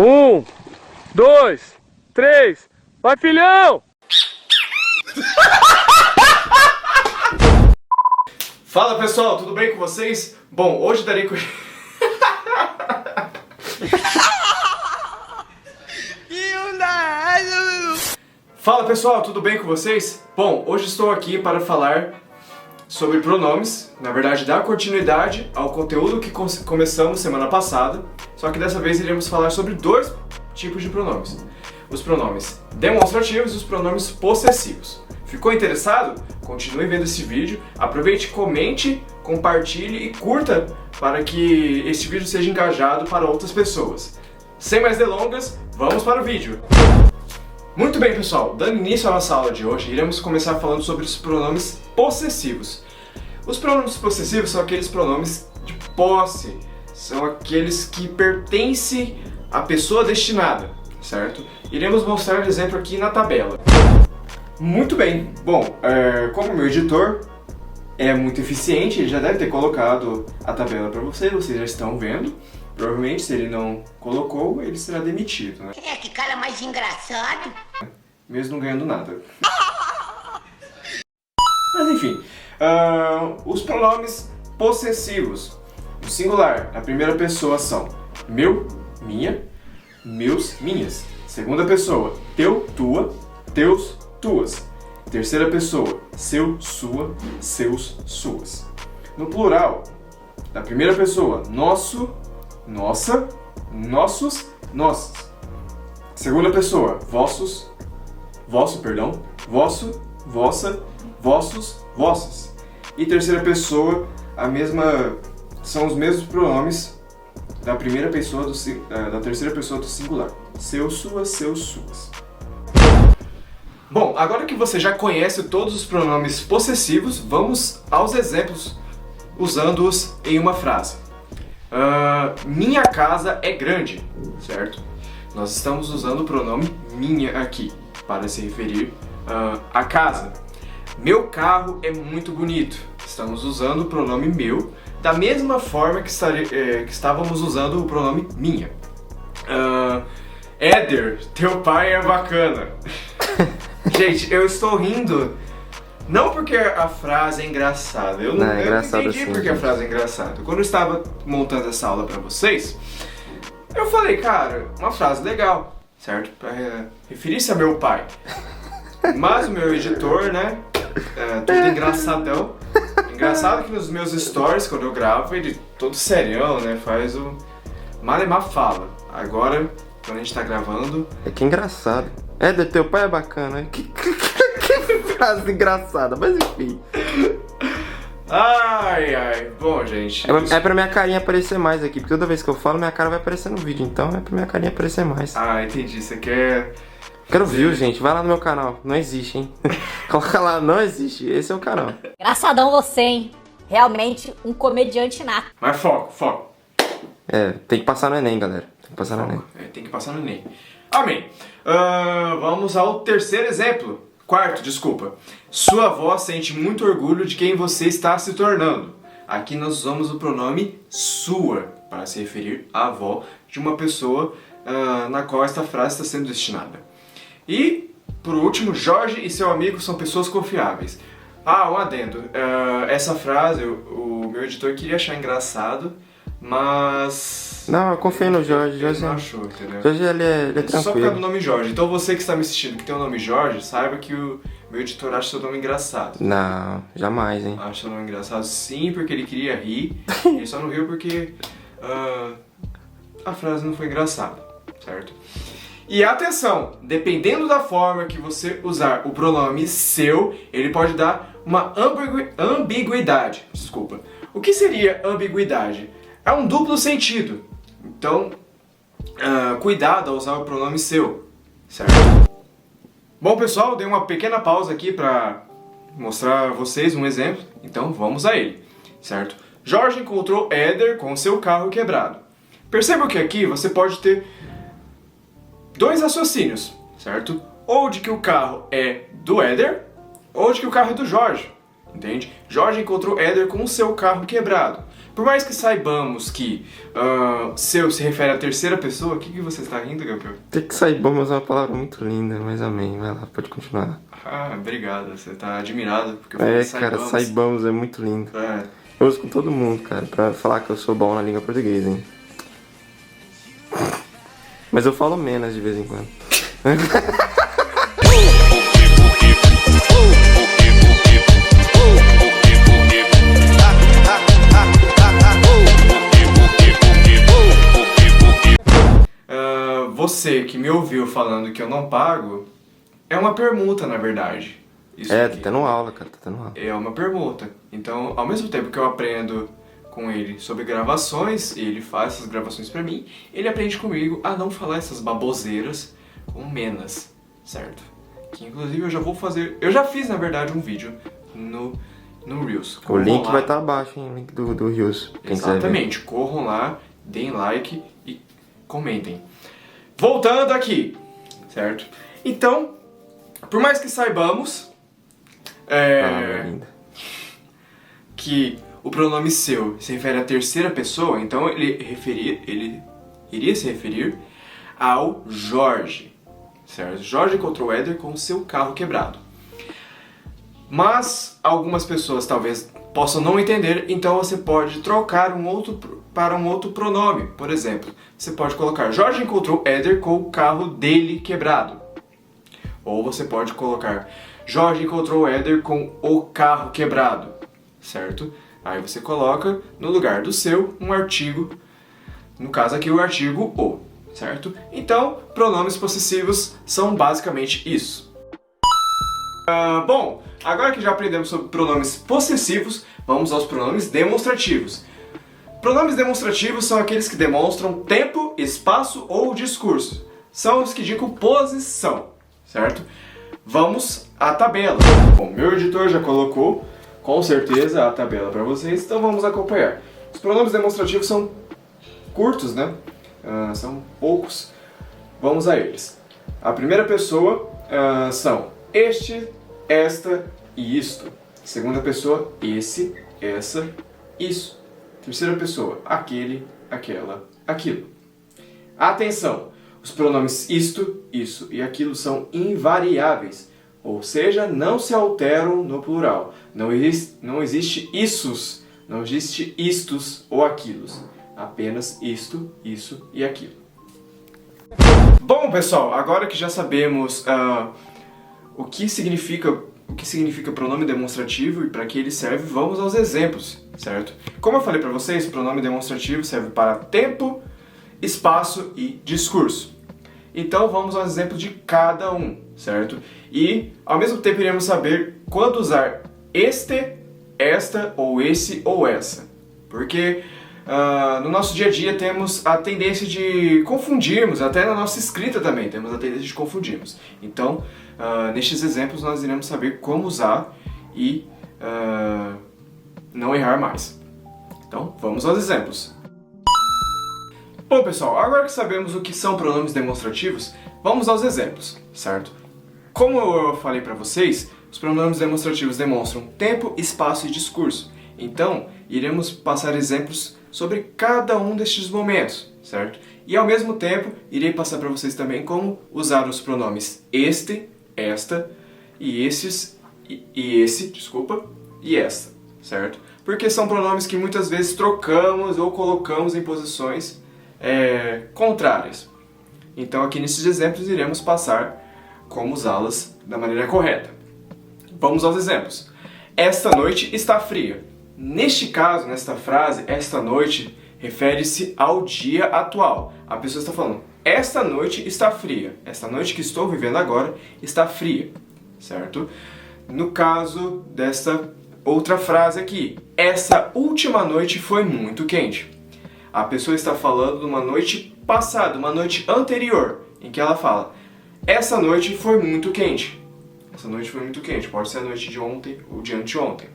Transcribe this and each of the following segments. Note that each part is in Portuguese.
Um, dois, três, vai filhão! Fala pessoal, tudo bem com vocês? Bom, hoje darei Fala pessoal, tudo bem com vocês? Bom, hoje estou aqui para falar sobre pronomes, na verdade dar continuidade ao conteúdo que começamos semana passada, só que dessa vez iremos falar sobre dois tipos de pronomes. Os pronomes demonstrativos e os pronomes possessivos. Ficou interessado? Continue vendo esse vídeo, aproveite, comente, compartilhe e curta para que este vídeo seja engajado para outras pessoas. Sem mais delongas, vamos para o vídeo! Muito bem pessoal, dando início à nossa aula de hoje, iremos começar falando sobre os pronomes possessivos. Os pronomes possessivos são aqueles pronomes de posse, são aqueles que pertencem à pessoa destinada, certo? Iremos mostrar o exemplo aqui na tabela. Muito bem, bom, como meu editor é muito eficiente, ele já deve ter colocado a tabela para vocês já estão vendo. Provavelmente, se ele não colocou, ele será demitido, né? Que cara mais engraçado. Mesmo não ganhando nada. Mas enfim, os pronomes possessivos, no singular, na primeira pessoa são meu, minha, meus, minhas. Segunda pessoa, teu, tua, teus, tuas. Terceira pessoa, seu, sua, seus, suas. No plural, na primeira pessoa, nosso, nossa, nossos, nossas. Segunda pessoa, vossos, vosso, perdão, vosso, vossa, vossos, vossas. E terceira pessoa, são os mesmos pronomes da primeira pessoa da terceira pessoa do singular. Seu, sua, seus, suas. Bom, agora que você já conhece todos os pronomes possessivos, vamos aos exemplos usando-os em uma frase. Minha casa é grande, certo? Nós estamos usando o pronome minha aqui para se referir à casa. Meu carro é muito bonito. Estamos usando o pronome meu da mesma forma que estávamos usando o pronome minha. Éder, teu pai é bacana. Gente, eu estou rindo não porque a frase é engraçada. Eu não entendi assim, porque a frase é engraçada. Quando eu estava montando essa aula pra vocês, eu falei, cara, uma frase legal, certo? Pra referir-se a meu pai. Mas o meu editor, né, todo engraçadão. Engraçado que nos meus stories, quando eu gravo, ele todo serião, né, faz o malemar fala. Agora, quando a gente tá gravando... É que engraçado. Teu pai é bacana, né? Que frase engraçada, mas enfim. Ai, bom, gente. É pra minha carinha aparecer mais aqui, porque toda vez que eu falo, minha cara vai aparecer no vídeo, então é pra minha carinha aparecer mais. Ah, entendi. Você quer... Quero view, gente. Vai lá no meu canal. Não existe, hein? Coloca lá, não existe. Esse é o canal. Engraçadão você, hein? Realmente um comediante nato. Mas foco. Tem que passar no Enem, galera. Tem que passar no Enem. Tem que passar no Enem. Amém. Vamos ao terceiro exemplo. Quarto, desculpa. Sua avó sente muito orgulho de quem você está se tornando. Aqui nós usamos o pronome sua para se referir à avó de uma pessoa na qual esta frase está sendo destinada. E, por último, Jorge e seu amigo são pessoas confiáveis. Um adendo. Essa frase o meu editor queria achar engraçado, mas... Não, eu confio no Jorge. Ele não achou, entendeu? Jorge, ele é tranquilo. Só por causa do nome Jorge. Então você que está me assistindo que tem o nome Jorge, saiba que o meu editor acha seu nome engraçado. Não, jamais, hein? Acha seu nome engraçado sim, porque ele queria rir. Ele só não riu porque a frase não foi engraçada, certo? E atenção, dependendo da forma que você usar o pronome seu, ele pode dar uma ambiguidade. Desculpa. O que seria ambiguidade? É um duplo sentido. Então, cuidado ao usar o pronome seu, certo? Bom, pessoal, dei uma pequena pausa aqui para mostrar a vocês um exemplo. Então, vamos a ele, certo? Jorge encontrou Éder com seu carro quebrado. Perceba que aqui você pode ter dois raciocínios, certo? Ou de que o carro é do Éder, ou de que o carro é do Jorge, entende? Jorge encontrou Éder com o seu carro quebrado. Por mais que saibamos que seu se refere à terceira pessoa, o que você está rindo, Gabriel? Tem que sair bom, mas é uma palavra muito linda, mas amém. Vai lá, pode continuar. Ah, obrigado. Você tá admirado porque eu falei Cara, saibamos. saibamos é muito lindo. É. Eu uso com todo mundo, cara, pra falar que eu sou bom na língua portuguesa, hein. Mas eu falo menos de vez em quando. Você que me ouviu falando que eu não pago, é uma permuta, na verdade. Isso Tá aqui. tendo aula, cara, tá tendo aula. É uma permuta. Então, ao mesmo tempo que eu aprendo com ele sobre gravações, e ele faz essas gravações pra mim, ele aprende comigo a não falar essas baboseiras com menas, certo? Que inclusive eu já vou fazer... Eu já fiz, na verdade, um vídeo no Reels. O link vai estar abaixo, hein, o link do Reels. Quem quiser ver. Exatamente. Corram lá, deem like e comentem. Voltando aqui, certo? Então, por mais que saibamos Linda. que o pronome seu se refere à terceira pessoa, então ele iria se referir ao Jorge, certo? Jorge encontrou o Éder com o seu carro quebrado. Mas algumas pessoas talvez possam não entender, então você pode trocar para um outro pronome. Por exemplo, você pode colocar Jorge encontrou Éder com o carro dele quebrado. Ou você pode colocar Jorge encontrou Éder com o carro quebrado, certo? Aí você coloca no lugar do seu um artigo, no caso aqui o artigo o, certo? Então, pronomes possessivos são basicamente isso. Bom, agora que já aprendemos sobre pronomes possessivos, vamos aos pronomes demonstrativos. Pronomes demonstrativos são aqueles que demonstram tempo, espaço ou discurso. São os que indicam posição, certo? Vamos à tabela. Bom, meu editor já colocou, com certeza, a tabela para vocês, então vamos acompanhar. Os pronomes demonstrativos são curtos, né? São poucos. Vamos a eles. A primeira pessoa são este, esta e isto. Segunda pessoa, esse, essa, isso. Terceira pessoa, aquele, aquela, aquilo. Atenção! Os pronomes isto, isso e aquilo são invariáveis, ou seja, não se alteram no plural. Não existe issos, não existe istos ou aquilos. Apenas isto, isso e aquilo. Bom, pessoal, agora que já sabemos o que significa pronome demonstrativo e para que ele serve, vamos aos exemplos, certo? Como eu falei para vocês, o pronome demonstrativo serve para tempo, espaço e discurso. Então vamos ao exemplo de cada um, certo? E ao mesmo tempo iremos saber quando usar este, esta ou esse ou essa. Porque no nosso dia a dia temos a tendência de confundirmos, até na nossa escrita também temos a tendência de confundirmos. Então, nestes exemplos nós iremos saber como usar e não errar mais. Então, vamos aos exemplos. Bom, pessoal, agora que sabemos o que são pronomes demonstrativos, vamos aos exemplos, certo? Como eu falei para vocês, os pronomes demonstrativos demonstram tempo, espaço e discurso. Então, iremos passar exemplos sobre cada um destes momentos, certo? E ao mesmo tempo, irei passar para vocês também como usar os pronomes este, esta, e esses, e esse, desculpa, e esta, certo? Porque são pronomes que muitas vezes trocamos ou colocamos em posições contrárias. Então aqui nesses exemplos iremos passar como usá-las da maneira correta. Vamos aos exemplos. Esta noite está fria. Neste caso, nesta frase, esta noite refere-se ao dia atual. A pessoa está falando, esta noite está fria. Esta noite que estou vivendo agora está fria, certo? No caso desta outra frase aqui, essa última noite foi muito quente. A pessoa está falando de uma noite passada, uma noite anterior, em que ela fala, essa noite foi muito quente. Essa noite foi muito quente, pode ser a noite de ontem ou de anteontem.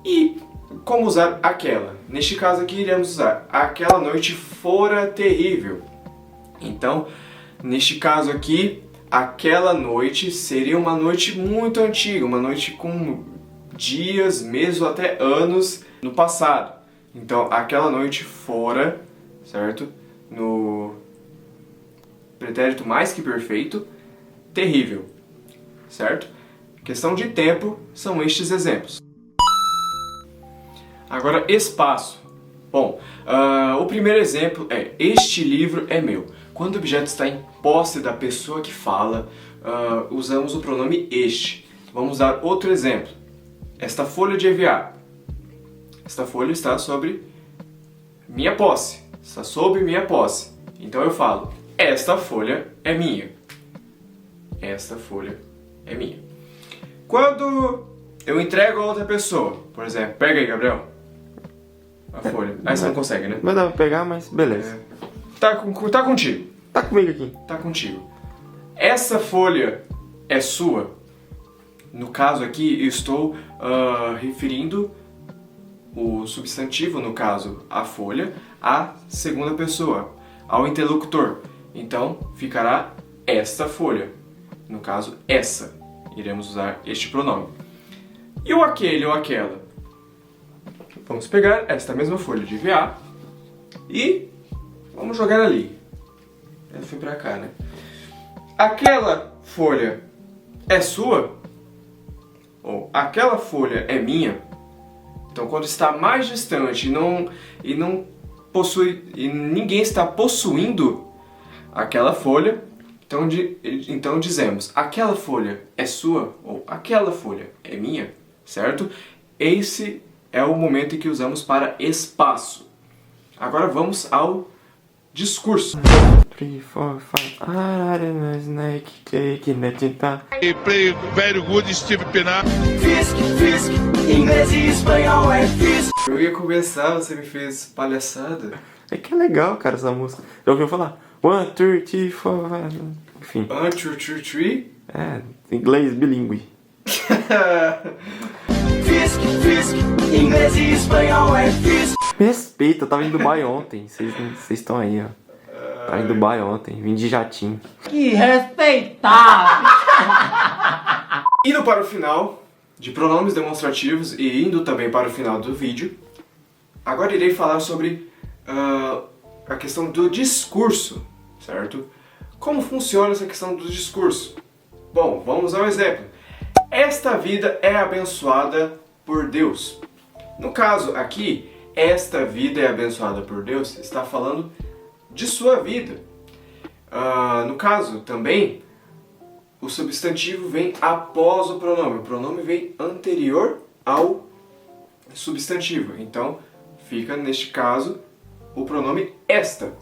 E como usar aquela? Neste caso aqui iremos usar aquela noite fora terrível. Então, neste caso aqui, aquela noite seria uma noite muito antiga, uma noite com dias, meses ou até anos no passado. Então, aquela noite fora, certo? No pretérito mais que perfeito, terrível, certo? Questão de tempo são estes exemplos. Agora, espaço. Bom, o primeiro exemplo é: este livro é meu. Quando o objeto está em posse da pessoa que fala, usamos o pronome este. Vamos dar outro exemplo. Esta folha de EVA. Esta folha está sobre minha posse. Está sob minha posse. Então eu falo: esta folha é minha. Esta folha é minha. Quando eu entrego a outra pessoa, por exemplo, pega aí, Gabriel, a folha. Aí você não consegue, né? Vai dar pra pegar, mas beleza. Tá contigo. Tá comigo aqui. Tá contigo. Essa folha é sua? No caso aqui, eu estou referindo o substantivo, no caso, a folha, à segunda pessoa, ao interlocutor. Então, ficará esta folha. No caso, essa. Iremos usar este pronome. E o aquele ou aquela? Vamos pegar esta mesma folha de EVA e vamos jogar ali. Eu fui pra cá, né? Aquela folha é sua? Ou aquela folha é minha? Então, quando está mais distante e não possui, e ninguém está possuindo aquela folha, então dizemos: aquela folha é sua? Ou aquela folha é minha? Certo? Esse é o momento em que usamos para espaço. Agora vamos ao discurso. 3, 4, 5. I'm a snake, cake, netinta. E play very good Steve Pinar. Inglês e espanhol é fisk. Eu ia começar, você me fez palhaçada. É que é legal, cara, essa música. Já ouviu falar? 1, 2, 3, 4. Enfim. 1, 2, 3, 3. É, inglês bilíngue. Fisk, inglês e espanhol é fisk. Me respeita, eu tava em Dubai ontem. Vocês estão aí, ó. Tava em Dubai ontem, vim de jatinho. Que respeitável! Indo para o final de pronomes demonstrativos e indo também para o final do vídeo, agora irei falar sobre a questão do discurso, certo? Como funciona essa questão do discurso? Bom, vamos ao exemplo. Esta vida é abençoada por Deus. No caso aqui, esta vida é abençoada por Deus está falando de sua vida. No caso também, o substantivo vem após o pronome vem anterior ao substantivo. Então, fica neste caso o pronome esta,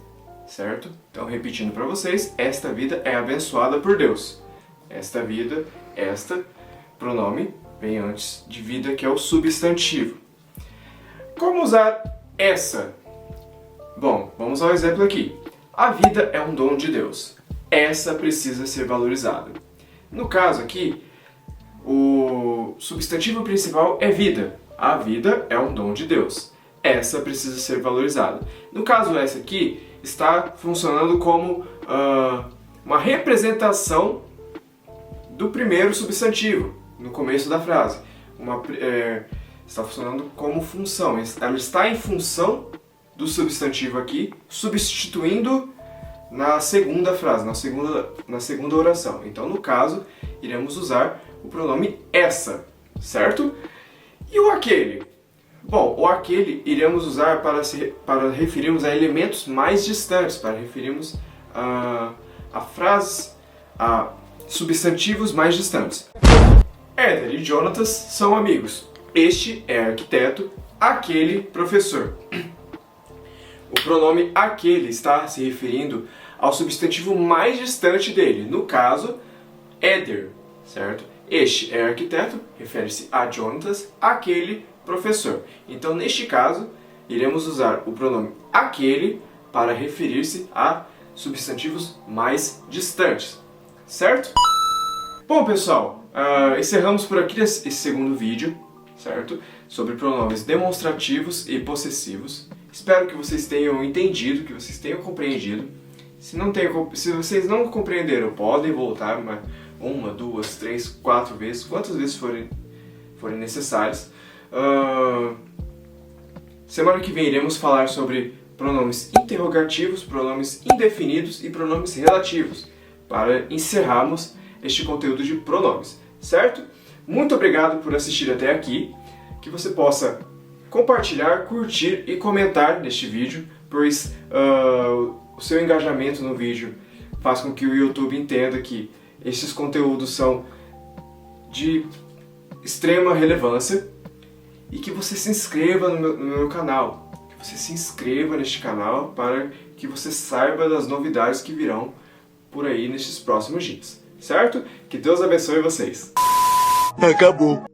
certo? Então, repetindo para vocês: esta vida é abençoada por Deus. Esta vida, esta, pronome vem antes de vida, que é o substantivo. Como usar essa? Bom, vamos ao exemplo aqui. A vida é um dom de Deus. Essa precisa ser valorizada. No caso aqui, o substantivo principal é vida. A vida é um dom de Deus. Essa precisa ser valorizada. No caso, essa aqui está funcionando como uma representação do primeiro substantivo, no começo da frase. Está funcionando como função. Ela está em função do substantivo aqui, substituindo na segunda frase, na segunda oração. Então, no caso, iremos usar o pronome essa, certo? E o aquele? Bom, o aquele iremos usar para referirmos a elementos mais distantes, para referirmos a frases, a substantivos mais distantes. Éder e Jonatas são amigos. Este é arquiteto, aquele professor. O pronome aquele está se referindo ao substantivo mais distante dele, no caso, Éder, certo? Este é arquiteto, refere-se a Jonatas, aquele professor. Então, neste caso, iremos usar o pronome aquele para referir-se a substantivos mais distantes, certo? Bom, pessoal, encerramos por aqui esse segundo vídeo, certo? Sobre pronomes demonstrativos e possessivos. Espero que vocês tenham entendido, que vocês tenham compreendido. Se vocês não compreenderam, podem voltar uma, duas, três, 4 vezes, quantas vezes forem necessárias. Semana que vem iremos falar sobre pronomes interrogativos, pronomes indefinidos e pronomes relativos, para encerrarmos este conteúdo de pronomes, certo? Muito obrigado por assistir até aqui, que você possa compartilhar, curtir e comentar neste vídeo, pois o seu engajamento no vídeo faz com que o YouTube entenda que esses conteúdos são de extrema relevância e que você se inscreva no meu canal, que você se inscreva neste canal para que você saiba das novidades que virão por aí nestes próximos dias, certo? Que Deus abençoe vocês! Acabou.